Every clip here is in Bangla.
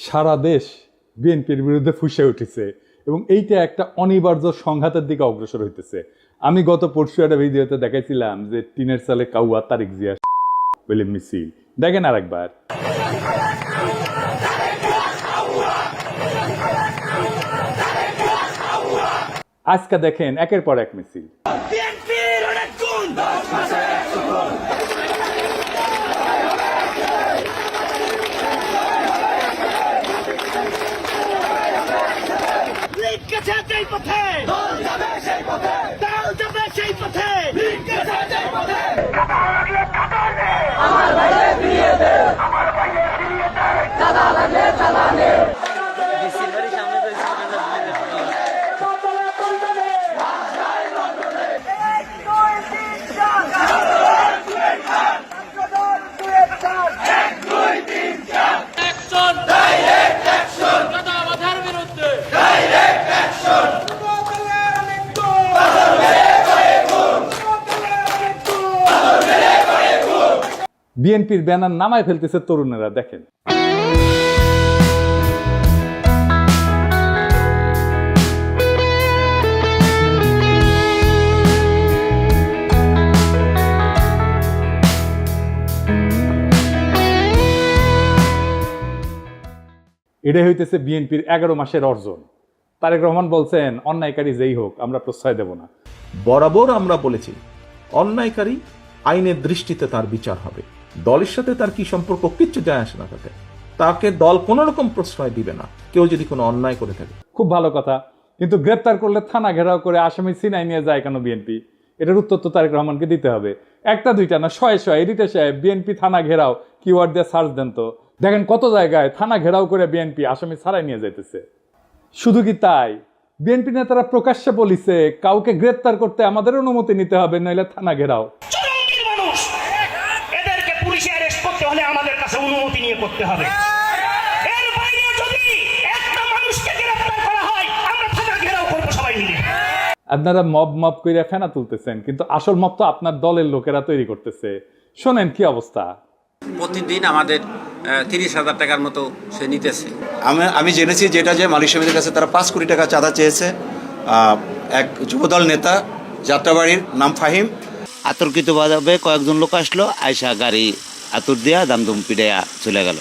সারা দেশ বিএনপির বিরুদ্ধে ফুঁসে উঠেছে এবং এইটা একটা অনিবার্য সংঘাতের দিকে অগ্রসর হইতেছে। আমি গত পরশু একটা ভিডিওতে দেখাইছিলাম যে টিনের সালে কাউয়া তারিক জিয়া বলে মিছিল, দেখেন আর একবার। আজকে দেখেন একের পর এক মিছিল। বিএনপির ব্যানার নামায় ফেলতেছে তরুণেরা, দেখেন। এটাই হইতেছে বিএনপির 11 মাসের অর্জন। তারেক রহমান বলছেন, অন্যায়কারী যেই হোক আমরা প্রশ্রয় দেব না। বরাবর আমরা বলেছি অন্যায়কারী আইনের দৃষ্টিতে তার বিচার হবে। দলের সাথে তার কি সম্পর্ক কিচ্ছু যায় আসে না, তাকে দল কোন রকম প্রশ্রয় দিবে না কেউ যদি কোনো অন্যায় করে থাকে। খুব ভালো কথা, কিন্তু গ্রেপ্তার করলে থানা ঘেরাও করে আসামি সিনাই নিয়ে যায় কেন বিএনপি? এটার উত্তর তো তারেক রহমানকে দিতে হবে। একটা দুইটা না, শয়ে শয়ে এডিটর সাহেব বিএনপি থানা ঘেরাও কিওয়ার্ড দিয়ে সার্চ দেন তো, দেখেন কত জায়গায় থানা ঘেরাও করে বিএনপি আসামি ছাড়াই নিয়ে যাইতেছে। শুধু কি তাই, বিএনপি নেতারা প্রকাশ্যে বলিছে কাউকে গ্রেপ্তার করতে আমাদের অনুমতি নিতে হবে, নইলে থানা ঘেরাও। আমাদের কাছে অনুমতি নিয়ে করতে হবে। এর বাইরে যদি একটা মানুষকে গ্রেফতার করা হয় আমরা থানা ঘেরাও করব সবাই মিলে। আপনারা মব কইরা ফেনা তুলতেছেন, কিন্তু আসল মব তো আপনার দলের লোকেরা তৈরি করতেছে। শোনেন কি অবস্থা। প্রতিদিন আমাদের 30,000 টাকার মতো সে নিতেছে। আমি জেনেছি যেটা যে মালিক সমিতির কাছে তারা 5 কোটি টাকা চাঁদা চেয়েছে। এক যুবদল নেতা যাত্রাবাড়ির নাম ফাহিম, আতর্কিতভাবে কয়েকজন লোক আসলো, আয়সা গাড়ি আতুর দিয়া দামদুম পিড়াইয়া চলে গেল।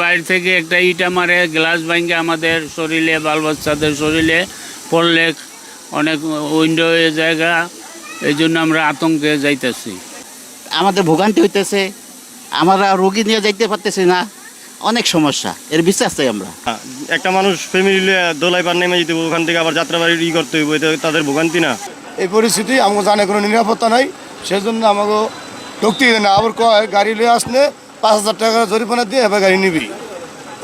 বাইরে থেকে একটা ইটা মারে, গ্লাস ভাঙে আমাদের শরীরে, বাল বাচ্চাদের শরীরে পড়লে অনেক উইন্ডো জায়গা, এই জন্য আমরা আতঙ্কে যাইতেছি। আমাদের ভোগান্তি হইতেছে, আমরা রোগী নিয়ে যাইতে পারতেছি না, অনেক সমস্যা। এর বিশ্বাস চাই আমরা। একটা মানুষ ফ্যামিলি দোলাই পার নেমে যেতে ওখান থেকে আবার যাত্রাবাড়ি করতে হইব, তাদের ভোগান্তি না। এই পরিস্থিতি আমাকে জানে কোনো নিরাপত্তা নাই, সেজন্য আমাকে ঢুকতেই দেয় না। আবার কয় গাড়ি লিয়ে আসলে 5,000 টাকা জরিমানা দিয়ে এবার গাড়ি নিবি,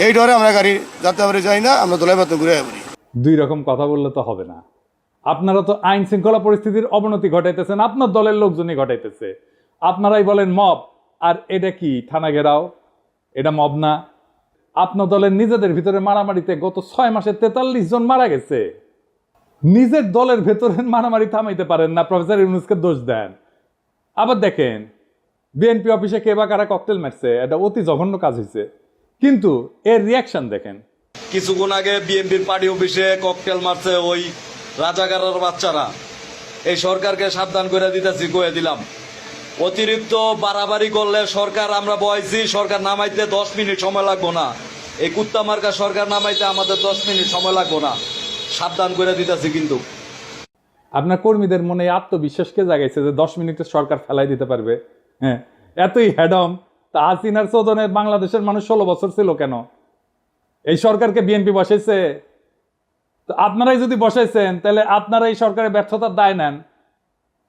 এই ডরে আমরা গাড়ি যাত্রাবাড়ি যাই না, আমরা দোলাই পাতে ঘুরে আসি। দুই রকম কথা বললে তো হবে না। আপনারা তো আইন শৃঙ্খলা পরিস্থিতির অবনতি ঘটাইতেছেন, আপনার দলের লোকজনই ঘটাইতেছে। আপনারাই বলেন মব, আর এটা কি থানা ঘেরাও? এটা মব না। আপনার দলের নিজেদের ভিতরে মারামারিতে গত 6 মাসে 43 জন মারা গেছে। নিজের দলের ভেতরে মারামারি থামাইতে পারেন না, প্রফেসর ইউনূসকে দোষ দেন। আবার দেখেন বিএনপি অফিসে কে বা কারা ককটেল মারছে, এটা অতি জঘন্য কাজ হয়েছে, কিন্তু এর রিয়াকশন দেখেন। কিছুক্ষণ আগে বিএনপির পার্টি অফিসে ককটেল মারছে ওই রাজাকারের বাচ্চারা। এই সরকারকে সাবধান করে দিতেছি, কয়ে দিলাম অতিরিক্ত বাড়াবাড়ি করলে সরকার, আমরা বয়সি সরকার নামাইতে 10 মিনিট সময় লাগবো না। এই কুত্তা মার্কা সরকার নামাইতে আমাদের 10 মিনিট সময় লাগবো না, সাবধান করে দিতেছি। কিন্তু আপনার কর্মীদের মনে আত্মবিশ্বাসকে জাগাইছে যে 10 মিনিটে সরকার ফেলাই দিতে পারবে। হ্যাঁ, এতই হেডম। তা হাসিনার চোদনে বাংলাদেশের মানুষ 16 বছর ছিল কেন? এই সরকারকে বিএনপি বসাইছে। তো আপনারাই যদি বসাইছেন, তাহলে আপনারা এই সরকারের ব্যর্থতার দায় নেন।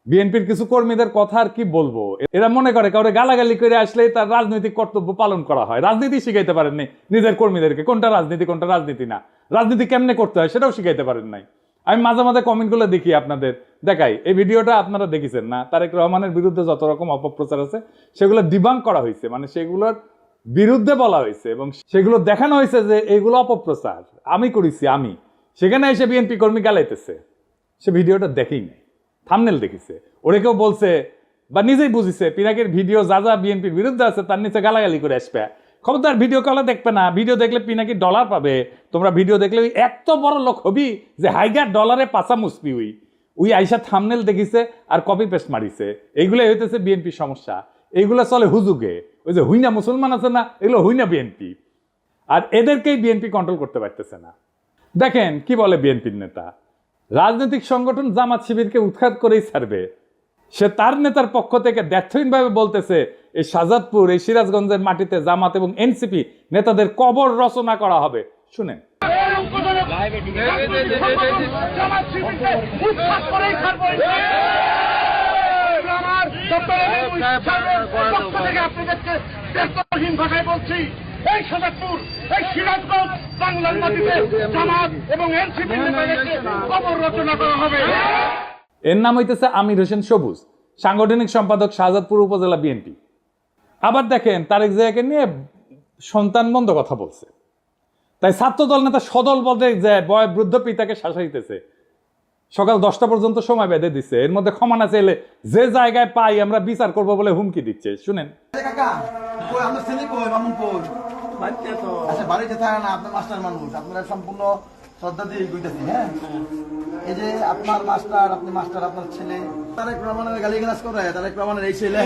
বিএনপির কিছু কর্মীদের কথা আর কি বলবো, এরা মনে করে কাউরে গালাগালি করে আসলেই তার রাজনৈতিক কর্তব্য পালন করা হয়। রাজনীতি শিখাইতে পারেননি নিজের কর্মীদেরকে, কোনটা রাজনীতি কোনটা রাজনীতি না, রাজনীতি কেমনে করতে হয় সেটাও শিখাইতে পারেন নাই। আমি মাঝে মাঝে কমেন্টগুলো দেখি, আপনাদের দেখাই। এই ভিডিওটা আপনারা দেখেছেন না? তারেক রহমানের বিরুদ্ধে যত রকম অপপ্রচার আছে সেগুলো ডিবাঙ্ক করা হয়েছে, মানে সেগুলোর বিরুদ্ধে বলা হয়েছে এবং সেগুলো দেখানো হয়েছে যে এগুলো অপপ্রচার আমি করেছি। আমি সেখানে এসে বিএনপি কর্মী গালাইতেছে, সে ভিডিওটা দেখেই নাই, থাম্বনেল দেখিছে। ওরে কেউ বলছে বা নিজেই বুঝিছে পিনাকের ভিডিও যা যা বিএনপির বিরুদ্ধে আছে তার নিচে গালাগালি করে আসবে, খবরদার ভিডিও কলে দেখবে না, ভিডিও দেখলে পিনাকি ডলার পাবে। তোমরা ভিডিও দেখলে ওই এত বড় লোক হবি যে হাইগার ডলারে পাশা মুসবি ওই আইসা থামনেল দেখিছে আর কপি পেস্ট মারিছে। এইগুলো হইতেছে বিএনপির সমস্যা। এইগুলো চলে হুজুগে, ওই যে হুইনা মুসলমান আছে না, এগুলো হুইনা বিএনপি। আর এদেরকেই বিএনপি কন্ট্রোল করতে পারতেছে না। দেখেন কি বলে বিএনপির নেতা, রাজনৈতিক সংগঠন জামাত শিবিরকে উৎখাত করেই ছাড়বে। সে তার নেতার পক্ষ থেকে দ্ব্যর্থহীনভাবে বলতেছে এই শাহজাদপুর, এই সিরাজগঞ্জের মাটিতে জামাত এবং এনসিপি নেতাদের কবর রচনা করা হবে। শুনেন, এই শাহজাদপুর, এই সিরাজগঞ্জ, বাংলার মাটিতে জামাত এবং এনসিপি নেতাদেরকে কবর রচনা করা হবে। এর নাম হইতেছে আমির হোসেন সবুজ, সাংগঠনিক সম্পাদক শাহজাদপুর উপজেলা বিএনপি। আবার দেখেন তারেক জিয়াকে নিয়ে সন্তান মন্দ কথা বলছে, তাই ছাত্রদল নেতা সদল বলতে যায় বৃদ্ধ পিতাকে শাসাইতেছে। সকাল 10টা পর্যন্ত সময় বেঁধে দিচ্ছে, এর মধ্যে ক্ষমা না চাইলে যে জায়গায় পাই আমরা বিচার করব বলে হুমকি দিচ্ছে। শুনেন, বাড়িতে থাকে না, আপনার মাস্টার মানুষ, আপনারা সম্পূর্ণ শ্রদ্ধা দিয়ে গইতেছি। হ্যাঁ, এই যে আপনার মাস্টার, আপনি মাস্টার, আপনার ছেলে তারেক রহমানের গালিগালাজ করে, তারেক রহমানের এই ছেলে,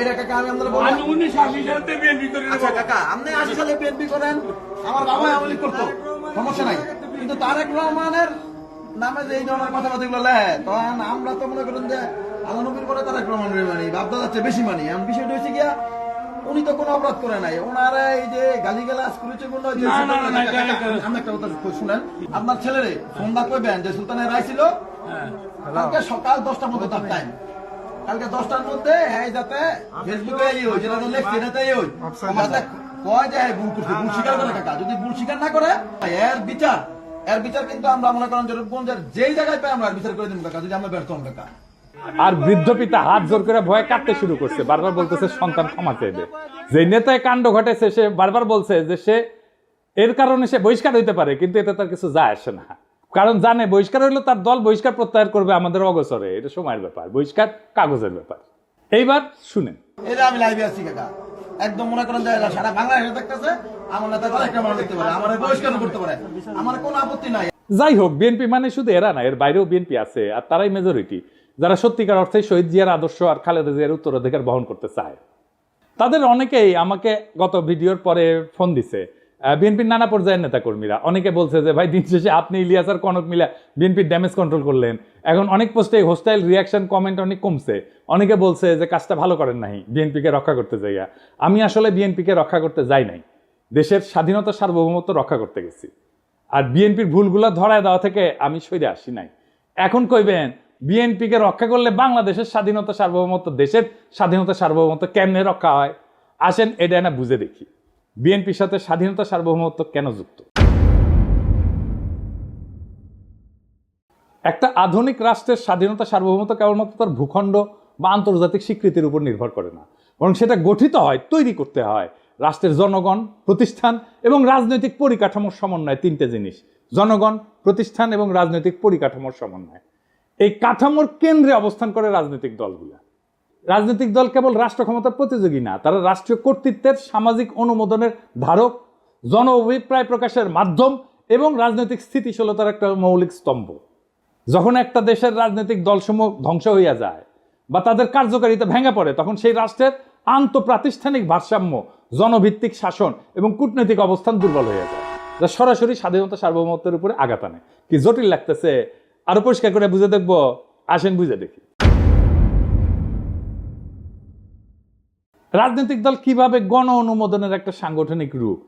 এটা কাকা আমি আপনারা বলবো। আচ্ছা কাকা, আপনি 80 সালে বিএনপি করেন, আমার বাবা আমলি করতো, সমস্যা নাই, কিন্তু তারেক রহমানের নামে যে এই ধরনের কথাবার্তা গুলো লেখে, তখন আমরা তো মনে করেন যে আল্লাহ নবীর করে তারেক রহমানের মানি, বাপদাদা যাচ্ছে বেশি মানি। এমন বিষয়টা হয়েছে গিয়া উনি তো কোনো অপরাধ করে নাই, ওনারা এই যে গালিগালাজ করেছে বললো যে আমি একটা কথা শুনেন, আপনার ছেলেরে ফোন দা কইবেন যে সুলতানের রায় ছিল কালকে সকাল 10টার মধ্যে তার টাইম, কালকে 10টার মধ্যে হ্যাঁ যাতে ফেসবুকে যেটা লেখছে এটাতে কয় যে ভুল করছে, ভুল স্বীকার করে কাকা। যদি ভুল স্বীকার না করে এর বিচার কিন্তু আমরা মনে করেন যেই জায়গায় পাই আমরা বিচার করে দিব কাকা, যদি আমরা ব্যর্থ হন কাকা। আর বৃদ্ধ পিতা হাত জোর করে ভয়ে কাঁদতে শুরু করছে, বারবার বলতেছে সন্তান ক্ষমা চাইবে। যে নেতায় কাণ্ড ঘটেছে সে বারবার বলছে যে সে এর কারণে সে বহিষ্কার হইতে পারে, কিন্তু এতে তার কিছু যায় আসে না, কারণ জানে বহিষ্কার হইলে তার দল বহিষ্কার প্রত্যাহার করবে আমাদের অগোচরে। এটা সময়ের ব্যাপার, বহিষ্কার কাগজের ব্যাপার। এইবার শুনেন, এটা আমি লাইভে আছি কাকা, একদম মনে করেন যে সারা বাংলাদেশে দেখতেছে আমার নেতা একটা মানুষ দেখতে পারে, আমার বহিষ্কার করতে পারে, আমার কোনো আপত্তি নাই। যাই হোক, বিএনপি মানে শুধু এরা না, এর বাইরেও বিএনপি আছে, আর তারাই মেজরিটি যারা সত্যিকার অর্থে শহীদ জিয়ার আদর্শ আর খালেদা জিয়ার উত্তরাধিকার বহন করতে চায়। তাদের অনেকেই আমাকে গত ভিডিওর পরে ফোন দিছে, বিএনপির নানা পর্যায়ের নেতাকর্মীরা। অনেকে বলছে যে ভাই দিন শেষে আপনি ইলিয়াস আর কনক মিলা বিএনপির ড্যামেজ কন্ট্রোল করলেন, এখন অনেক পোস্টে হোস্টাইল রিয়াকশন কমেন্ট অনেক কমছে। অনেকে বলছে যে কাজটা ভালো করেন নাই, বিএনপিকে রক্ষা করতে যাইয়া। আমি আসলে বিএনপিকে রক্ষা করতে যাই নাই, দেশের স্বাধীনতা সার্বভৌমত্ব রক্ষা করতে গেছি। আর বিএনপির ভুলগুলো ধরায় দেওয়া থেকে আমি সইরে আসি নাই। এখন কইবেন বিএনপিকে রক্ষা করলে বাংলাদেশের স্বাধীনতা সার্বভৌমত্ব, দেশের স্বাধীনতা সার্বভৌমত্ব কেমনে রক্ষা হয়? আসেন এটা না বুঝে দেখি বিএনপির সাথে স্বাধীনতা সার্বভৌমত্ব কেন যুক্ত। একটা আধুনিক রাষ্ট্রের স্বাধীনতা সার্বভৌমত্ব কেবলমাত্র তার ভূখণ্ড বা আন্তর্জাতিক স্বীকৃতির উপর নির্ভর করে না, বরং সেটা গঠিত হয়, তৈরি করতে হয় রাষ্ট্রের জনগণ, প্রতিষ্ঠান এবং রাজনৈতিক পরিকাঠামোর সমন্বয়। তিনটে জিনিস, জনগণ, প্রতিষ্ঠান এবং রাজনৈতিক পরিকাঠামোর সমন্বয়। এই কাঠামোর কেন্দ্রে অবস্থান করে রাজনৈতিক দলগুলা। রাজনৈতিক দল কেবল রাষ্ট্র ক্ষমতার প্রতিযোগী না, তারা রাষ্ট্রীয় কর্তৃত্বের সামাজিক অনুমোদনের ধারক, জন অভিপ্রায় প্রকাশের মাধ্যম এবং রাজনৈতিক স্থিতিশীলতার একটা মৌলিক স্তম্ভ। যখন একটা দেশের রাজনৈতিক দলসমূহ ধ্বংস হইয়া যায় বা তাদের কার্যকারিতা ভেঙে পড়ে, তখন সেই রাষ্ট্রের আন্তঃপ্রাতিষ্ঠানিক ভারসাম্য, জনভিত্তিক শাসন এবং কূটনৈতিক অবস্থান দুর্বল হয়ে যায়, যা সরাসরি স্বাধীনতা সার্বভৌমত্বের উপরে আঘাত আনে। কি জটিল লাগতেছে? আরো পরিষ্কার করে বুঝে দেখবো, আসেন বুঝে দেখি। রাজনৈতিক দল কিভাবে গণ অনুমোদনের একটা সাংগঠনিক রূপ।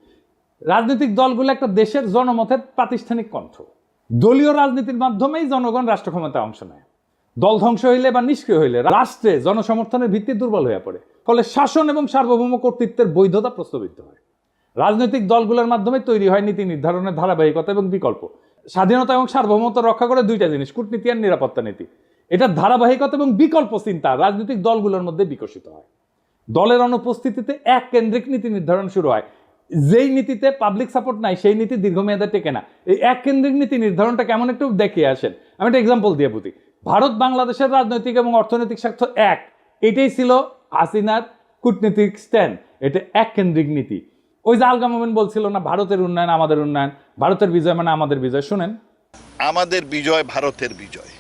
রাজনৈতিক দলগুলো একটা দেশের জনমতের প্রাতিষ্ঠানিক কণ্ঠ। দলীয় রাজনীতির মাধ্যমেই জনগণ রাষ্ট্র ক্ষমতায় অংশ নেয়। দল ধ্বংস হইলে বা নিষ্ক্রিয় হইলে রাষ্ট্রে জনসমর্থনের ভিত্তি দুর্বল হয়ে পড়ে, ফলে শাসন এবং সার্বভৌম কর্তৃত্বের বৈধতা প্রশ্নবিদ্ধ হয়। রাজনৈতিক দলগুলোর মাধ্যমে তৈরি হয় নীতি নির্ধারণের ধারাবাহিকতা এবং বিকল্প। স্বাধীনতা এবং সার্বভৌমত্ব রক্ষা করে দুইটা জিনিস, কূটনীতি আর নিরাপত্তা নীতি। এটা ধারাবাহিকতা এবং বিকল্প চিন্তা রাজনৈতিক দলগুলোর মধ্যে বিকশিত হয়। দলের অনুপস্থিতিতে এক কেন্দ্রিক নীতি নির্ধারণ শুরু হয়। যেই নীতিতে পাবলিক সাপোর্ট নাই সেই নীতি দীর্ঘমেয়াদে টেকে না। এই এক কেন্দ্রিক নীতি নির্ধারণটা কেমন একটু দেখিয়ে আসেন। আমি একটা এক্সাম্পল দিয়ে বুঝি। ভারত বাংলাদেশের রাজনৈতিক এবং অর্থনৈতিক স্বার্থ এক, এটাই ছিল হাসিনার কূটনীতিক স্ট্যান্ড। এটা এককেন্দ্রিক নীতি। ওই যে আলগা মোমেন বলছিল না, ভারতের উন্নয়ন আমাদের উন্নয়ন, ভারতের বিজয় মানে আমাদের বিজয়। শুনেন, আমাদের বিজয় ভারতের বিজয়,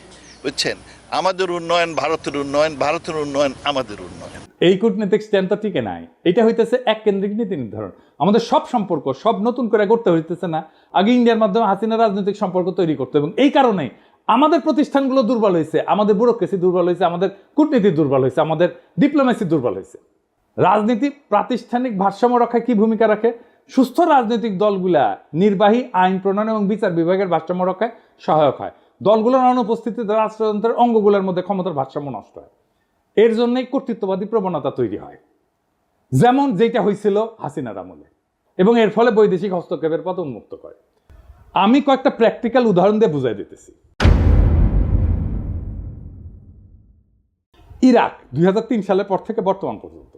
বুঝছেন? আমাদের উন্নয়ন ভারতের উন্নয়ন, ভারতের উন্নয়ন আমাদের উন্নয়ন। এই কূটনৈতিক স্ট্যান্ড তো টিকে নাই। এটা হইতেছে এককেন্দ্রিক নীতি নির্ধারণ। আমাদের সব সম্পর্ক সব নতুন করে করতে হইতেছে না, আগে ইন্ডিয়ার মাধ্যমে হাসিনা রাজনৈতিক সম্পর্ক তৈরি করতে, এবং এই কারণে আমাদের প্রতিষ্ঠানগুলো দুর্বল হয়েছে, আমাদের ব্যুরোক্রেসি দুর্বল হয়েছে, আমাদের কূটনীতি দুর্বল হয়েছে, আমাদের ডিপ্লোমেসি দুর্বল হয়েছে। রাজনীতি প্রাতিষ্ঠানিক ভারসাম্য রক্ষায় কি ভূমিকা রাখে? সুস্থ রাজনৈতিক দলগুলা নির্বাহী, আইন প্রণয়ন এবং বিচার বিভাগের ভারসাম্য রক্ষায় সহায়ক হয়। দলগুলোর অনুপস্থিতিতে রাষ্ট্রযন্ত্রের অঙ্গগুলোর মধ্যে ক্ষমতার ভারসাম্য নষ্ট হয়। এর জন্যই কর্তৃত্ববাদী প্রবণতা তৈরি হয়, যেমন যেটা হয়েছিল হাসিনার আমলে, এবং এর ফলে বৈদেশিক হস্তক্ষেপের পথ উন্মুক্ত করে। আমি কয়েকটা প্র্যাকটিক্যাল উদাহরণ দিয়ে বুঝাই দিতেছি। ইরাক 2003 সালের পর থেকে বর্তমান পর্যন্ত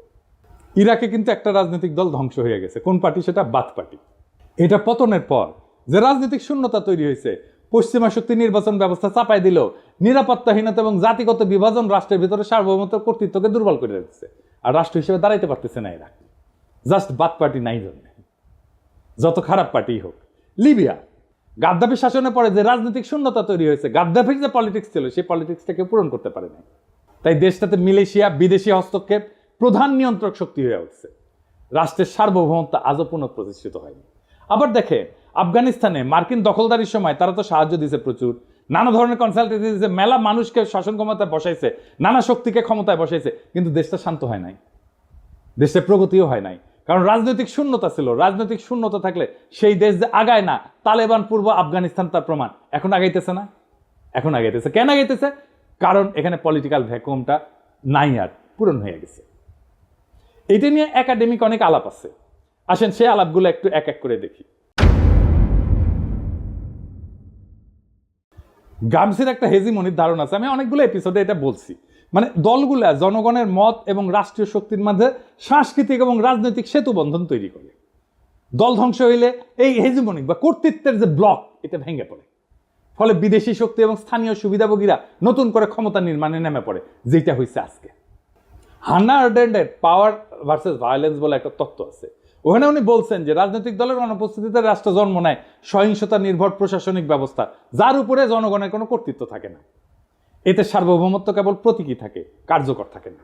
ইরাকে কিন্তু একটা রাজনৈতিক দল ধ্বংস হয়ে গেছে। কোন পার্টি? সেটা বাথ পার্টি। এটা পতনের পর যে রাজনৈতিক শূন্যতা তৈরি হয়েছে, পশ্চিমা শক্তি নির্বাচন ব্যবস্থা চাপাই দিল, নিরাপত্তাহীনতা এবং জাতিগত বিভাজন রাষ্ট্রের ভিতরে সার্বভৌমত্ব কর্তৃত্বকে দুর্বল করে দিচ্ছে, আর রাষ্ট্র হিসেবে দাঁড়াইতে পারতেছে না ইরাক। জাস্ট বাথ পার্টি নাই জন্য, যত খারাপ পার্টি হোক। লিবিয়া গাদ্দাফি শাসনের পরে যে রাজনৈতিক শূন্যতা তৈরি হয়েছে, গাদ্দাফির যে পলিটিক্স ছিল সেই পলিটিক্সটাকে পূরণ করতে পারে না। তাই দেশটাতে মিলেশিয়া, বিদেশি হস্তক্ষেপ প্রধান নিয়ন্ত্রক শক্তি হয়ে উঠছে। রাষ্ট্রের সার্বভৌমত্ব আজও পুনঃপ্রতিষ্ঠিত হয়নি। আবার দেখে আফগানিস্তানে মার্কিন দখলদারির সময় তারা তো সাহায্য দিয়েছে প্রচুর, নানা ধরনের কনসালটেন্সি দিয়েছে, মেলা মানুষকে শাসন ক্ষমতায় বসাইছে, নানা শক্তিকে ক্ষমতায় বসাইছে, কিন্তু দেশটা শান্ত হয় নাই, দেশের প্রগতিও হয় নাই, কারণ রাজনৈতিক শূন্যতা ছিল। রাজনৈতিক শূন্যতা থাকলে সেই দেশ যে আগায় না, তালেবান পূর্ব আফগানিস্তান তার প্রমাণ। এখন আগাইতেছে না, এখন আগাইতেছে। কেন আগাইতেছে? কারণ এখানে পলিটিক্যাল ভ্যাকুয়ামটা নাই, আর পূরণ হয়ে গেছে। এটা নিয়ে একাডেমিক অনেক আলাপ আছে, আসেন সেই আলাপগুলো একটু এক এক করে দেখি। গামসির একটা হেজিমনির ধারণা আছে, আমি অনেকগুলো এপিসোডে এটা বলছি। মানে দলগুলা জনগণের মত এবং রাষ্ট্রীয় শক্তির মাঝে সাংস্কৃতিক এবং রাজনৈতিক সেতু বন্ধন তৈরি করে। দল ধ্বংস হইলে এই হেজিমনিক বা কর্তৃত্বের যে ব্লক, এটা ভেঙে পড়ে। ফলে বিদেশি শক্তি এবং স্থানীয় সুবিধাভোগীরা নতুন করে ক্ষমতা নির্মাণে নেমে পড়ে, যেটা হয়েছে আজকে। হান্না আরেন্ডের পাওয়ার ভার্সেস ভায়োলেন্স বলে একটা তত্ত্ব আছে। ওখানে উনি বলছেন যে রাজনৈতিক দলের অনুপস্থিতিতে রাষ্ট্র জন্ম নেয় সহিংসতা নির্ভর প্রশাসনিক ব্যবস্থা, যার উপরে জনগণের কোনো কর্তৃত্ব থাকে না। এতে সার্বভৌমত্ব কেবল প্রতীকী থাকে, কার্যকর থাকে না।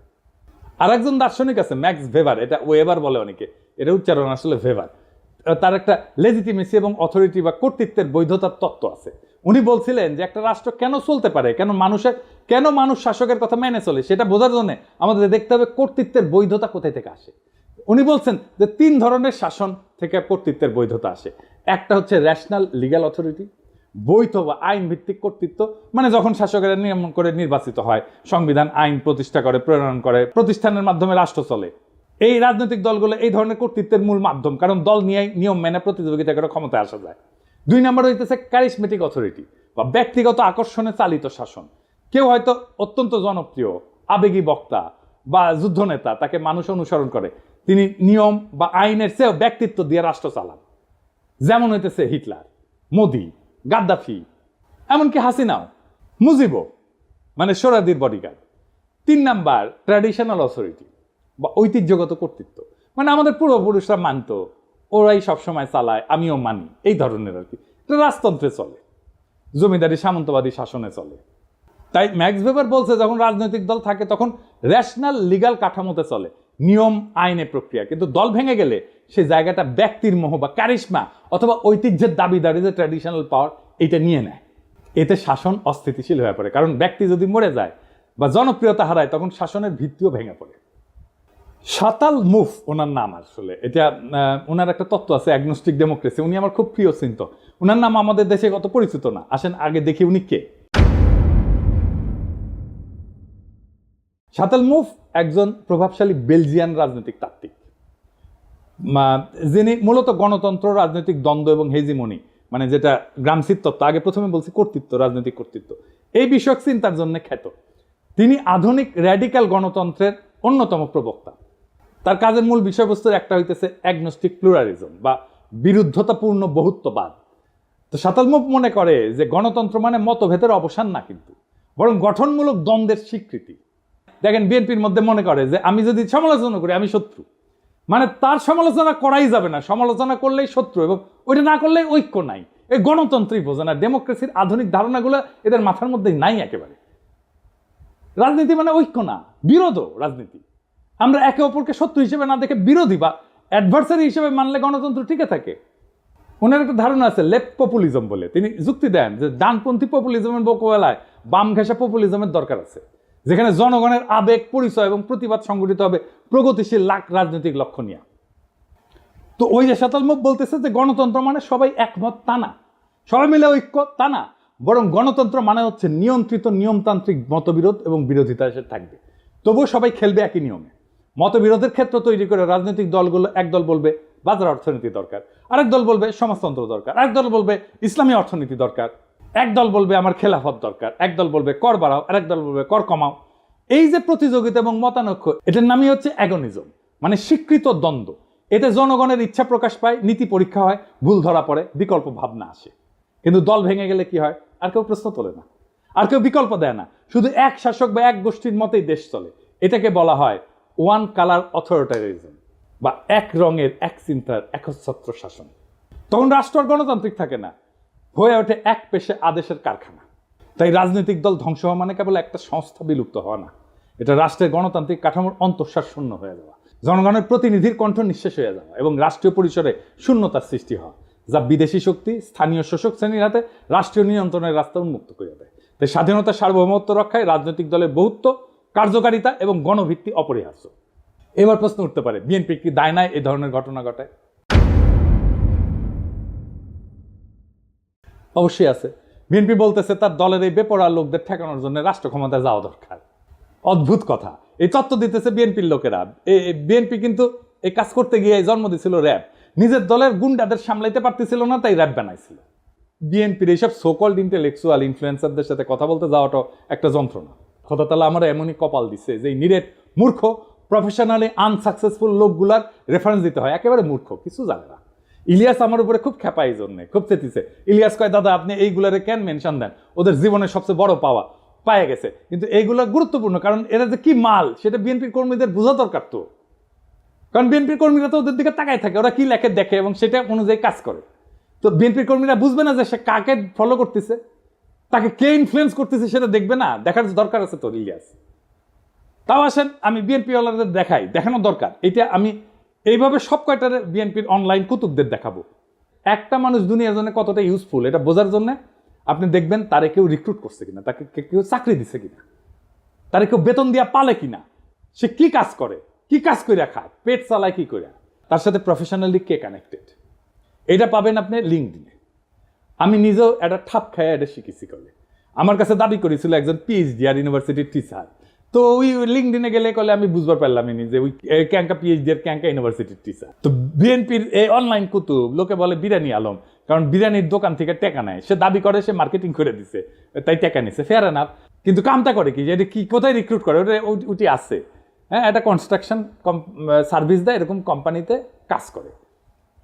আর একজন দার্শনিক আছে ম্যাক্স ভেবার, এটা ওয়েবার বলে অনেকে, এটা উচ্চারণ আসলে ভেবার। তার একটা লেজিটিমেসি এবং অথরিটি বা কর্তৃত্বের বৈধতার তত্ত্ব আছে। উনি বলছিলেন যে একটা রাষ্ট্র কেন চলতে পারে, কেন মানুষ শাসকের কথা মেনে চলে, সেটা বোঝার জন্য আমাদের দেখতে হবে কর্তৃত্বের বৈধতা কোথায় থেকে আসে। উনি বলছেন যে 3 ধরনের শাসন থেকে কর্তৃত্বের বৈধতা আসে। একটা হচ্ছে ন্যাশনাল লিগ্যাল অথরিটি, বৈধ বা আইন ভিত্তিক কর্তৃত্ব, মানে যখন শাসকেরা নিয়ম করে নির্বাচিত হয়, সংবিধান আইন প্রতিষ্ঠা করে, প্রণয়ন করে, প্রতিষ্ঠানের মাধ্যমে রাষ্ট্র চলে। এই রাজনৈতিক দলগুলো এই ধরনের কর্তৃত্বের মূল মাধ্যম, কারণ দল নিয়ে নিয়ম মেনে প্রতিযোগিতা করে ক্ষমতায় আসা যায়। 2 নম্বর হইতেছে ক্যারিসমেটিক অথরিটি বা ব্যক্তিগত আকর্ষণে চালিত শাসন। কেউ হয়তো অত্যন্ত জনপ্রিয়, আবেগী বক্তা বা যুদ্ধনেতা, তাকে মানুষ অনুসরণ করে, তিনি নিয়ম বা আইনের চেয়েও ব্যক্তিত্ব দিয়ে রাষ্ট্র চালান। যেমন হইতেছে হিটলার, মোদি, গাদ্দাফি, এমনকি হাসিনাও, মুজিবও, মানে সোহরাওয়ার্দীর বডিগার্ড। 3 নাম্বার ট্র্যাডিশনাল অথরিটি বা ঐতিহ্যগত কর্তৃত্ব, মানে আমাদের পূর্বপুরুষরা মানত, ওরাই সবসময় চালায়, আমিও মানি, এই ধরনের আর কি। এটা রাজতন্ত্রে চলে, জমিদারি সামন্তবাদী শাসনে চলে। তাই ম্যাক্স ভেবার বলছে যখন রাজনৈতিক দল থাকে তখন রেশনাল লিগ্যাল কাঠামোতে চলে, নিয়ম আইনে প্রক্রিয়া। কিন্তু দল ভেঙে গেলে সেই জায়গাটা ব্যক্তির মোহ বা ক্যারিশমা অথবা ঐতিহ্যের দাবিদারি, যে ট্র্যাডিশনাল পাওয়ার, এটা নিয়ে নেয়। এতে শাসন অস্থিতিশীল হয়ে পড়ে, কারণ ব্যক্তি যদি মরে যায় বা জনপ্রিয়তা হারায় তখন শাসনের ভিত্তিও ভেঙে পড়ে। শাতাল মুফ ওনার নাম, আসলে এটা ওনার একটা তত্ত্ব আছে অ্যাগনোস্টিক ডেমোক্রেসি। উনি আমার খুব প্রিয় চিন্ত। ওনার নাম আমাদের দেশে কত পরিচিত না, আসেন আগে দেখি উনি কে। শাতাল মুফ একজন প্রভাবশালী বেলজিয়ান রাজনৈতিক তাত্ত্বিক, যিনি মূলত গণতন্ত্র, রাজনৈতিক দ্বন্দ্ব এবং হেজিমনি, মানে যেটা গ্রামসির তত্ত্ব, আগে প্রথমে বলছি কর্তৃত্ব, রাজনৈতিক কর্তৃত্ব, এই বিষয়ক চিন্তার জন্য খ্যাত। তিনি আধুনিক র্যাডিক্যাল গণতন্ত্রের অন্যতম প্রবক্তা। তার কাজের মূল বিষয়বস্তুর একটা হইতেছে অ্যাগনোস্টিক প্লুরালিজম বা বিরুদ্ধতাপূর্ণ বহুত্ববাদ। তো শাতাল মুফ মনে করে যে গণতন্ত্র মানে মতভেদের অবসান না, কিন্তু বরং গঠনমূলক দ্বন্দ্বের স্বীকৃতি। দেখেন বিএনপির মধ্যে মনে করে যে আমি যদি সমালোচনা করি আমি শত্রু, মানে তার সমালোচনা করাই যাবে না, সমালোচনা করলেই শত্রু, এবং ওইটা না করলেই ঐক্য নাই। এই গণতন্ত্রই বোঝে না, ডেমোক্রেসির আধুনিক ধারণাগুলো এদের মাথার মধ্যে নাই একেবারে। রাজনীতি মানে ঐক্য না, বিরোধও রাজনীতি। আমরা একে অপরকে শত্রু হিসেবে না দেখে বিরোধী বা অ্যাডভার্সারি হিসেবে মানলে গণতন্ত্র টিকে থাকে। ওনার একটা ধারণা আছে লেফট পপুলিজম বলে, তিনি যুক্তি দেন যে ডানপন্থী পপুলিজমের মোকাবেলায় বাম ঘেঁষা পপুলিজমের দরকার আছে, যেখানে জনগণের আবেগ, পরিচয় এবং প্রতিবাদ সংগঠিত হবে প্রগতিশীল রাজনৈতিক লক্ষ্য নিয়ে। তো ওই যে শতালমুখ বলতেছে যে গণতন্ত্র মানে সবাই একমত, তা না, সবাই মিলে ঐক্য, তা না, বরং গণতন্ত্র মানে হচ্ছে নিয়ন্ত্রিত নিয়মতান্ত্রিক মতবিরোধ এবং বিরোধিতা এসে থাকবে, তবুও সবাই খেলবে একই নিয়মে। মতবিরোধের ক্ষেত্র তৈরি করে রাজনৈতিক দলগুলো, একদল বলবে বাজার অর্থনীতি দরকার, আরেক দল বলবে সমাজতন্ত্র দরকার, আরেক দল বলবে ইসলামী অর্থনীতি দরকার, একদল বলবে আমার খেলাফত দরকার, একদল বলবে কর বাড়াও, আরেক দল বলবে কর কমাও। এই যে প্রতিযোগিতা এবং মতানৈক্য, এটার নামই হচ্ছে অ্যাগনিজম, মানে স্বীকৃত দ্বন্দ্ব। এতে জনগণের ইচ্ছা প্রকাশ পায়, নীতি পরীক্ষা হয়, ভুল ধরা পড়ে, বিকল্প ভাবনা আসে। কিন্তু দল ভেঙে গেলে কি হয়? আর কেউ প্রশ্ন তোলে না, আর কেউ বিকল্প দেয় না, শুধু এক শাসক বা এক গোষ্ঠীর মতেই দেশ চলে। এটাকে বলা হয় ওয়ান কালার অথরিটারিজম, বা এক রঙের এক চিন্তার একচ্ছত্র শাসন। তখন রাষ্ট্র আর গণতান্ত্রিক থাকে না, হয়ে ওঠে এক পেশে আদেশের কারখানা। তাই রাজনৈতিক দল ধ্বংস হওয়া মানে কেবল একটা সংস্থা বিলুপ্ত হওয়া না, এটা রাষ্ট্রের গণতান্ত্রিক কাঠামোর অন্তঃসার শূন্য হয়ে যাওয়া, জনগণের প্রতিনিধির কণ্ঠ নিঃশেষ হয়ে যাওয়া এবং রাষ্ট্রীয় পরিসরে শূন্যতার সৃষ্টি হওয়া, যা বিদেশি শক্তি স্থানীয় শোষক শ্রেণীর হাতে রাষ্ট্রীয় নিয়ন্ত্রণের রাস্তা উন্মুক্ত করে দেয়। তাই স্বাধীনতা, সার্বভৌমত্ব রক্ষায় রাজনৈতিক দলের বহুত্ব, কার্যকারিতা এবং গণভিত্তি অপরিহার্য। এবার প্রশ্ন উঠতে পারে, বিএনপি কি দায় নাই এই ধরনের ঘটনা ঘটায়? অবশ্যই আছে। বিএনপি বলতেছে তার দলের এই বেপরোয়া লোকদের ঠেকানোর জন্য রাষ্ট্র ক্ষমতায় যাওয়া দরকার। অদ্ভুত কথা, এই তত্ত্ব দিতেছে বিএনপির লোকেরা। বিএনপি কিন্তু এই কাজ করতে গিয়ে জন্ম দিয়েছিল র্যাব, নিজের দলের গুন্ডাদের সামলাইতে পারতেছিল না, তাই র্যাব বানাইছিল। বিএনপির এইসব সোকল্ড ইন্টেলেকচুয়াল ইনফ্লুয়েন্সারদের সাথে কথা বলতে যাওয়াটাও একটা যন্ত্রণা। খোদা তাআলা আমার এমনই কপাল দিচ্ছে যে নিরেট মূর্খ, প্রফেশনালি আনসাকসেসফুল লোকগুলার রেফারেন্স দিতে হয়, একেবারে মূর্খ, কিছু জানে না। ইলিয়াস আমার উপরে খুব খেপা, এই জন্যে খুব চেতিছে। ইলিয়াস কয়, দাদা আপনি এইগুলারে কেন মেনশন দেন? ওদের জীবনের সবচেয়ে বড় পাওয়া পায়ে গেছে, কিন্তু এইগুলো গুরুত্বপূর্ণ, কারণ এরা যে কি মাল সেটা বিএনপির কর্মীদের বোঝা দরকার। তো কারণ বিএনপির কর্মীরা তো ওদের দিকে তাকায় থাকে, ওরা কি লেখে দেখে এবং সেটা অনুযায়ী কাজ করে। তো বিএনপির কর্মীরা বুঝবে না যে সে কাকে ফলো করতেছে, তাকে কে ইনফ্লুয়েন্স করতেছে, সেটা দেখবে না, দেখার দরকার আছে তো ইলিয়াস। তাও আসেন আমি বিএনপি ওয়ালাদের দেখাই, দেখানো দরকার। এটা আমি এইভাবে সব কয়টার বিএনপির অনলাইন কুতুবদের দেখাবো। একটা মানুষ দুনিয়ার জন্য কতটা ইউজফুল এটা বোঝার জন্য আপনি দেখবেন তারে কেউ রিক্রুট করছে কিনা, তাকে কেউ চাকরি দিচ্ছে কিনা, তারে কেউ বেতন দিয়া পালে কিনা, সে কি কাজ করে, কি কাজ করে খায়, পেট চালায় কি করে, তার সাথে প্রফেশনালি কে কানেক্টেড, এটা পাবেন আপনি লিঙ্কডইনে। আমি নিজেও একটা ঠাপ খায় এটা শিখেছি। করে আমার কাছে দাবি করেছিল একজন পিএইচডি আর ইউনিভার্সিটির টিচার, তো ওই লিঙ্কডইনে গেলে কলে আমি বুঝবার পারলাম যে ওই ক্যাঙ্কা পিএইচডি আর ক্যাঙ্কা ইউনিভার্সিটির টিচার। তো বিএনপির এই অনলাইন কুতুব লোকে বলে বিরিয়ানি আলম, কারণ বিরিয়ানির দোকান থেকে টেকা নেয়, সে দাবি করে সে মার্কেটিং করে দিছে, তাই টেকা নিছে, ফেয়ার এনাফ। কিন্তু কামটা করে কি, যে এটা কি কোথায় রিক্রুট করে, ওটা ওটি আছে, হ্যাঁ, একটা কনস্ট্রাকশন সার্ভিস দেয়, এরকম কোম্পানিতে কাজ করে।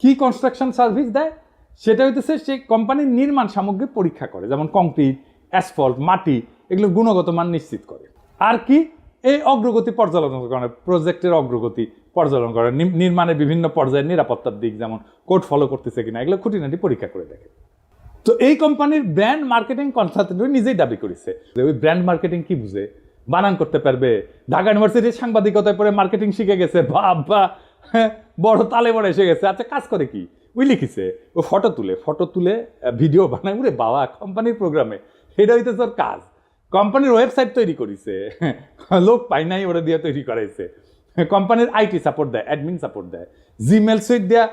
কি কনস্ট্রাকশন সার্ভিস দেয় সেটা হইতেছে সে কোম্পানির নির্মাণ সামগ্রী পরীক্ষা করে, যেমন কংক্রিট, অ্যাসফল্ট, মাটি, এগুলোর গুণগত মান নিশ্চিত করে। আর কি, এই অগ্রগতি পর্যালোচনা করে, প্রজেক্টের অগ্রগতি পর্যালোচনা করে, নির্মাণের বিভিন্ন পর্যায়ের নিরাপত্তার দিক, যেমন কোড ফলো করতেছে কিনা, এগুলো খুঁটিনাটি পরীক্ষা করে দেখে। তো এই কোম্পানির ব্র্যান্ড মার্কেটিং কনসালটেন্ট নিজেই দাবি করেছে যে ওই ব্র্যান্ড মার্কেটিং কি বুঝে, বানান করতে পারবে, ঢাকা ইউনিভার্সিটির সাংবাদিকতায় পরে মার্কেটিং শিখে গেছে, বাবা বড় তালে বড় এসে গেছে। আচ্ছা কাজ করে কি, ওই লিখিছে ও ফটো তুলে ভিডিও বানায়, উরে বাবা কোম্পানির প্রোগ্রামে, এটা হইতেছে ওর কাজ। কোম্পানির ওয়েবসাইট তৈরি করেছে, লোক পাই নাই, ওরা দিয়ে তৈরি করাইছে। কোম্পানির আইটি সাপোর্ট দেয়, অ্যাডমিন সাপোর্ট দেয়, জিমেল সুইট দেয়া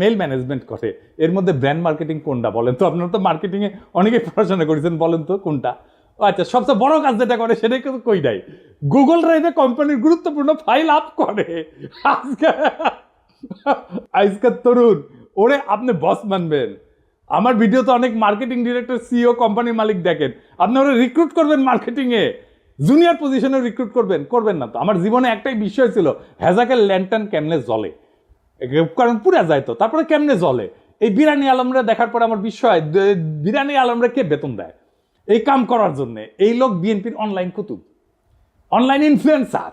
মেল ম্যানেজমেন্ট করে। এর মধ্যে ব্র্যান্ড মার্কেটিং কোনটা বলেন তো? আপনারা তো মার্কেটিংয়ে অনেকেই পড়াশোনা করেছেন, বলেন তো কোনটা? আচ্ছা, সবচেয়ে বড় কাজ যেটা করে সেটাই কিন্তু কই নাই, গুগল ড্রাইভে কোম্পানির গুরুত্বপূর্ণ ফাইল আপ করে। আজকের তরুণ ওরে আপনি বস মানবেন? আমার ভিডিও তো অনেক মার্কেটিং ডিরেক্টর, সিইও, কোম্পানির মালিক দেখেন, আপনি ওরা রিক্রুট করবেন মার্কেটিংয়ে, জুনিয়র পজিশনে রিক্রুট করবেন না তো। আমার জীবনে একটাই বিষয় ছিল, হ্যাজাকের ল্যান্টার্ন কেমনে জ্বলে, কারণ পুরা যায় তো, তারপরে কেমনে জ্বলে। এই বিরিয়ানি আলমরা দেখার পরে আমার বিষয়, বিরিয়ানি আলমরা কে বেতন দেয় এই কাম করার জন্য? এই লোক বিএনপির অনলাইন কুতুব, অনলাইন ইনফ্লুয়েন্সার,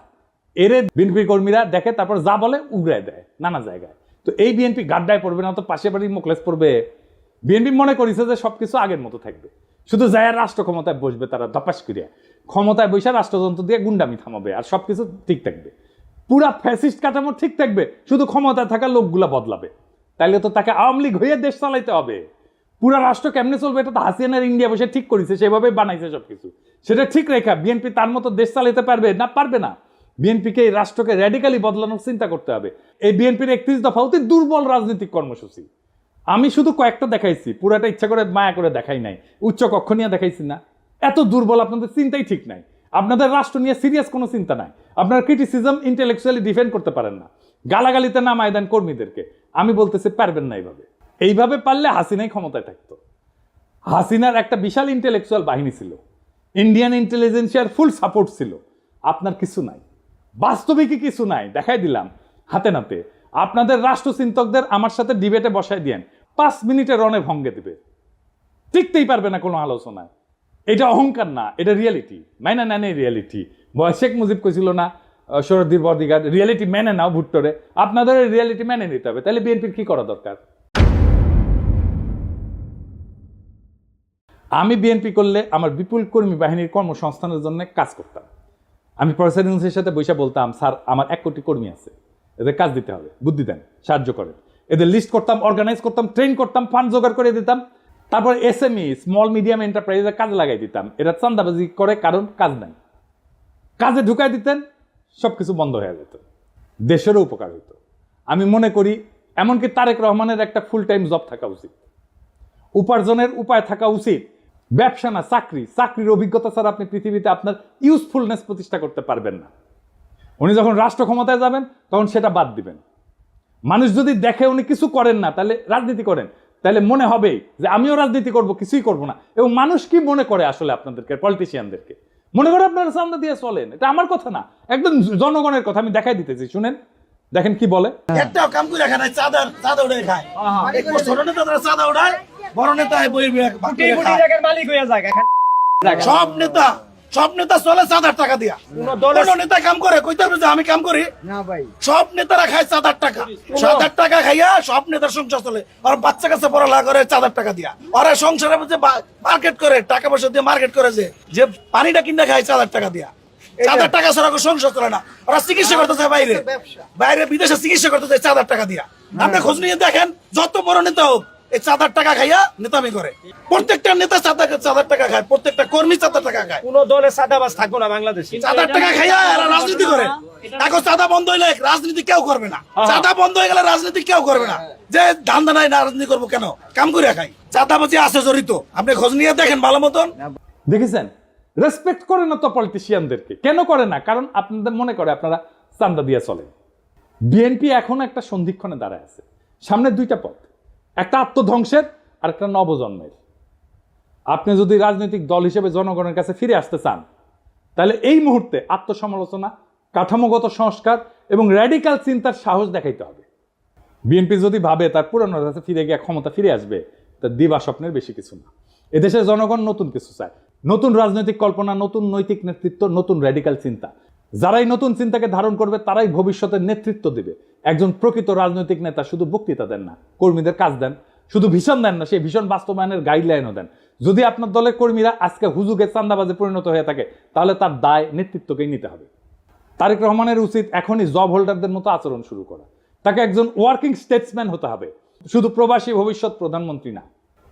এরে বিএনপি কর্মীরা দেখে, তারপর যা বলে উগড়ায় দেয় নানা জায়গায়। তো এই বিএনপি গাড্ডায় পড়বে না, তো পাশে বাড়ির মোকলেস পড়বে। বিএনপি মনে করেছে যে সবকিছু আগের মতো থাকবে, শুধু যায় রাষ্ট্র ক্ষমতায় বসবে, তারা ধপাস করিয়া ক্ষমতায় বসে রাষ্ট্রযন্ত্র দিয়ে গুন্ডামি থামাবে, আর সবকিছু ঠিক থাকবে, পুরা ফ্যাসিস্ট কাঠামো ঠিক থাকবে, শুধু ক্ষমতায় থাকা লোকগুলা বদলাবে। তাইলে তো তাকে আওয়ামী লীগ হয়ে দেশ চালাইতে হবে। পুরা রাষ্ট্র কেমনে চলবে এটা তো হাসিনার ইন্ডিয়া বসে ঠিক করেছে, সেভাবে বানাইছে সবকিছু। সেটা ঠিক রেখা বিএনপি তার মতো দেশ চালাইতে পারবে না? পারবে না। বিএনপিকে এই রাষ্ট্রকে র্যাডিক্যালি বদলানোর চিন্তা করতে হবে। এই বিএনপির 31 দফা অতি দুর্বল রাজনৈতিক কর্মসূচি। আমি শুধু কয়েকটা দেখাইছি, পুরাটা ইচ্ছা করে মায়া করে দেখাই নাই। উচ্চ কক্ষ নিয়ে দেখাইছি না? এত দুর্বল, আপনাদের চিন্তাই ঠিক নাই। আপনাদের রাষ্ট্র নিয়ে সিরিয়াস কোনো চিন্তা নাই। আপনার ক্রিটিসিজম ইন্টেলেকচুয়ালি ডিফেন্ড করতে পারেন না। গালাগালিতে নামায় দেন কর্মীদেরকে। আমি বলতেছি পারবেন না। এইভাবে পারলে হাসিনাই ক্ষমতায় থাকতো। হাসিনার একটা বিশাল ইন্টেলেকচুয়াল বাহিনী ছিল, ইন্ডিয়ান ইন্টেলিজেন্সিয়ার ফুল সাপোর্ট ছিল। আপনার কিছু নাই, বাস্তবিকই কিছু নাই। দেখাই দিলাম হাতে নাতে। আপনাদের রাষ্ট্রচিন্তকদের আমার সাথে ডিবেটে বসায় দিয়েন, 5 মিনিটে রণে ভঙ্গে দিবে, টিকতেই পারবে না কোনো আলোচনায়। এটা অহংকার না, এটা রিয়েলিটি। মেনে নেন এই রিয়েলিটি। শেখ মুজিব কইছিল না শরদ্দীর বদিগার, রিয়েলিটি মেনে নাও ভুট্টোরে। আপনাদের রিয়েলিটি মেনে নিতে হবে। তাহলে বিএনপির কি করা দরকার? আমি বিএনপি করলে আমার বিপুল কর্মী বাহিনীর কর্মসংস্থানের জন্য কাজ করতাম। আমি প্রফেসর ইউনূসের সাথে বসে বলতাম, স্যার আমার 1 কোটি কর্মী আছে, এদের কাজ দিতে হবে, বুদ্ধি দেন, সাহায্য করেন। এদের লিস্ট করতাম, অর্গানাইজ করতাম, ট্রেন করতাম, ফান্ড জোগাড় করে দিতাম। তারপর SME স্মল মিডিয়াম এন্টারপ্রাইজে কাজে লাগাই দিতাম। এরা চান্দাবাজি করে, কারণ কাজ নাই। কাজে ঢুকাই দিতেন, সবকিছু বন্ধ হয়ে যেত, দেশেরও উপকার হতো। আমি মনে করি এমনকি তারেক রহমানের একটা ফুল টাইম জব থাকা উচিত, উপার্জনের উপায় থাকা উচিত। ব্যবসা না চাকরি। চাকরির অভিজ্ঞতা ছাড়া আপনি পৃথিবীতে আপনার ইউজফুলনেস প্রতিষ্ঠা করতে পারবেন না। উনি যখন রাষ্ট্র ক্ষমতায় যাবেন তখন সেটা বাদ দিবেন। মানুষ যদি দেখে উনি কিছু করেন না, তাহলে রাজনীতি করেন, তাহলে মনে হবে যে আমিও রাজনীতি করব, কিছুই করব না। এবং মানুষ কি মনে করে আসলে আপনাদেরকে, পলিটিশিয়ানদেরকে মনে করে আপনারা চান্দা দিয়ে চলেন। এটা আমার কথা না, একদম জনগণের কথা। আমি দেখাই দিতেছি, শুনেন, দেখেন কি বলে। একটা কাম করে খায়, চাঁদা উড়ে খায়। ছোট নেতা চাঁদা উড়ায়, বড় নেতা মালিক হয়ে যায়। সব নেতা চলে 4,000 টাকা দিয়া। কোন নেতা কাম করে কইতে পারবে যে আমি কাম করি না ভাই? সব নেতারা খায় 4,000 টাকা। 4,000 টাকা খাইয়া সব নেতার সংসার চলে। আর বাচ্চা কাছে পড়ালেখা করে 4,000 টাকা দিয়া। ওরা সংসারে মার্কেট করে, টাকা পয়সা দিয়ে মার্কেট করে, যে পানিটা কিনে খায় 4,000 টাকা দিয়া। 4,000 টাকা ছাড়া সংসার চলে না। ওরা চিকিৎসা করতেছে বাইরে বিদেশে চিকিৎসা করতেছে 4,000 টাকা দিয়া। আপনি খোঁজ নিয়ে দেখেন, যত বড় নেতা হোক এই 4,000 টাকা খাইয়া নেতামি করে। প্রত্যেকটা নেতা 4,000 টাকা খায়, প্রত্যেকটা কর্মী 4,000 টাকা খায়। কোন দলে চাঁদাবাজ থাকবো না বাংলাদেশে। 4,000 টাকা খাইয়া এরা রাজনীতি করে। এখন চাঁদা বন্ধ হইলে রাজনীতি কেউ করবে না। চাঁদা বন্ধ হয়ে গেলে রাজনীতি কেউ করবে না। যে ধান্দা নাই, না রাজনীতি করবো কেন? কাম করে খাই। চাঁদাবাজি আছে জড়িত, আপনি খোঁজ নিয়ে দেখেন ভালো মতন। দেখেছেন, রেসপেক্ট করে না তো পলিটিশিয়ানদেরকে। কেন করে না? কারণ আপনাদের মনে করে আপনারা চান্দা দিয়ে চলেন। বিএনপি এখন একটা সন্ধিক্ষণে দাঁড়ায় আছে। সামনে 2টা পথ, একটা আত্মধ্বংসের আর একটা নবজন্মের। আপনি যদি রাজনৈতিক দল হিসেবে জনগণের কাছে ফিরে আসতে চান, তাহলে এই মুহূর্তে আত্মসমালোচনা, কাঠামোগত সংস্কার এবং র্যাডিক্যাল চিন্তার সাহস দেখাইতে হবে। বিএনপি যদি ভাবে তার পুরানো কাছে ফিরে গিয়ে ক্ষমতা ফিরে আসবে, তার দিবা স্বপ্নের বেশি কিছু না। এদেশের জনগণ নতুন কিছু চায়, নতুন রাজনৈতিক কল্পনা, নতুন নৈতিক নেতৃত্ব, নতুন র্যাডিক্যাল চিন্তা। যারাই নতুন চিন্তাকে ধারণ করবে তারাই ভবিষ্যতের নেতৃত্ব দেবে। একজন প্রকৃত রাজনৈতিক নেতা শুধু বক্তৃতা দেন না, কর্মীদের কাজ দেন। শুধু ভীষণ দেন না, সেই ভীষণ বাস্তবায়নের গাইডলাইনও দেন। যদি আপনার দলের কর্মীরা আজকে হুজুগে চান্দাবাজে পরিণত হয়ে থাকে, তাহলে তার দায় নেতৃত্বকেই নিতে হবে। তারেক রহমানের উচিত এখনই জব হোল্ডারদের মতো আচরণ শুরু করা। তাকে একজন ওয়ার্কিং স্টেটসম্যান হতে হবে, শুধু প্রবাসী ভবিষ্যৎ প্রধানমন্ত্রী না।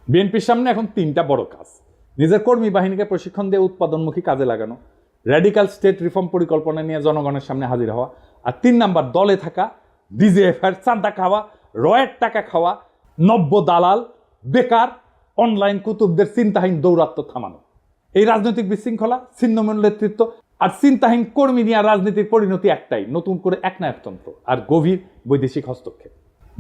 বিএনপির সামনে এখন 3টা বড় কাজ: নিজের কর্মী বাহিনীকে প্রশিক্ষণ দিয়ে উৎপাদনমুখী কাজে লাগানো, র্যাডিক্যাল স্টেট রিফর্ম পরিকল্পনা নিয়ে জনগণের সামনে হাজির হওয়া, আর 3 নাম্বার দলে থাকা ডিজিএফআর চাঁদা খাওয়া, রয়ের টাকা খাওয়া, নব্য দালাল, বেকার, অনলাইন কুতুবদের চিন্তাহীন দৌরাত্ম্য থামানো। এই রাজনৈতিক বিশৃঙ্খলা, ছিন্নমূল নেতৃত্ব আর চিন্তাহীন কর্মী নিয়ে রাজনীতির পরিণতি একটাই: নতুন করে একনায়কতন্ত্র আর গভীর বৈদেশিক হস্তক্ষেপ।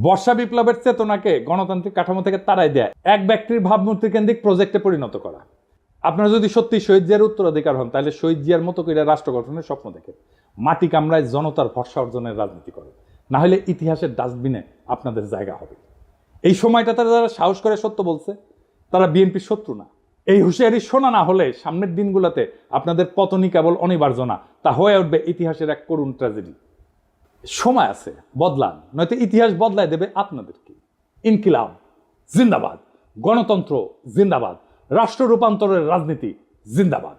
বর্ষা বিপ্লবের চেতনাকে গণতান্ত্রিক কাঠামো থেকে তাড়াই দেয় এক ব্যক্তির ভাবমূর্তি কেন্দ্রিক প্রজেক্টে পরিণত করা। আপনারা যদি সত্যি শহীদ জিয়ার উত্তরাধিকার হন, তাহলে শহীদ জিয়ার মতো করে রাষ্ট্র গঠনের স্বপ্ন দেখে মাটি কামড়ায় জনতার ভরসা অর্জনের রাজনীতি করে। না হলে ইতিহাসের ডাস্টবিনে আপনাদের জায়গা হবে। এই সময়টা তারা যারা সাহস করে সত্য বলছে, তারা বিএনপির শত্রু না, এই হুঁশিয়ারি শোনা না হলে সামনের দিনগুলোতে আপনাদের পতনই কেবল অনিবার্য না, তা হয়ে উঠবে ইতিহাসের এক করুণ ট্র্যাজেডি। সময় আছে, বদলান, নয়তো ইতিহাস বদলায় দেবে আপনাদেরকে। ইনকিলাব জিন্দাবাদ, গণতন্ত্র জিন্দাবাদ, রাষ্ট্র রূপান্তরের রাজনীতি জিন্দাবাদ।